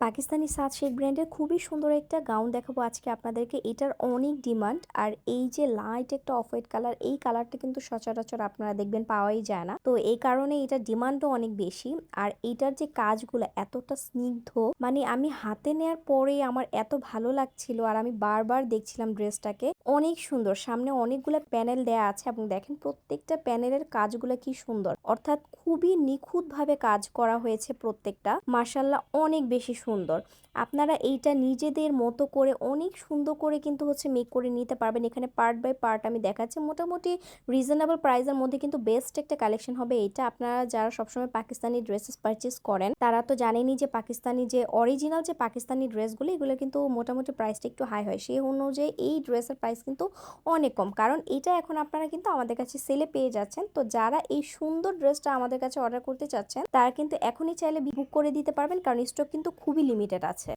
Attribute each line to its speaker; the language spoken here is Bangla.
Speaker 1: পাকিস্তানি সাদ শেখ ব্র্যান্ডের খুবই সুন্দর একটা গাউন দেখাবো আজকে আপনাদেরকে। এটার অনেক ডিমান্ড। আর এই যে লাইট একটা অফ হোয়াইট কালার, এই কালারটা কিন্তু সচরাচর আপনারা দেখবেন পাওয়াই যায় না, তো এই কারণে এটার ডিমান্ডও অনেক বেশি। আর এটার যে কাজগুলো এতটা স্নিগ্ধ, মানে আমি হাতে নেয়ার পরে আমার এত ভালো লাগছিল আর আমি বারবার দেখছিলাম ড্রেসটাকে। অনেক সুন্দর, সামনে অনেকগুলো প্যানেল দেয়া আছে এবং দেখেন প্রত্যেকটা প্যানেলের কাজগুলো কি সুন্দর, অর্থাৎ খুবই নিখুঁত ভাবে কাজ করা হয়েছে প্রত্যেকটা। মার্শাল্লাহ অনেক বেশি সুন্দর। আপনারা এইটা নিজেদের মতো করে অনেক সুন্দর করে কিন্তু মেক করে নিতে পারবেন। এখানে পার্ট বাই পার্ট আমি দেখাচ্ছি। মোটামুটি রিজনেবল প্রাইসের মধ্যে কিন্তু বেস্ট একটা কালেকশন হবে এইটা। আপনারা যারা সবসময় পাকিস্তানি ড্রেসেস পারচেস করেন তারা তো জানেনই যে পাকিস্তানি যে অরিজিনাল যে পাকিস্তানি ড্রেসগুলো, এগুলো কিন্তু মোটামুটি প্রাইসটা একটু হাই হয়। সেই অনুযায়ী এই ড্রেসের প্রাইস কিন্তু অনেক কম, কারণ এটা এখন আপনারা কিন্তু আমাদের কাছে সেলে পেয়ে যাচ্ছেন। তো যারা এই সুন্দর ড্রেসটা আমাদের কাছে অর্ডার করতে চাচ্ছেন তারা কিন্তু এখনই চাইলে বুক করে দিতে পারবেন, কারণ স্টক কিন্তু খুবই লিমিটেড আছে।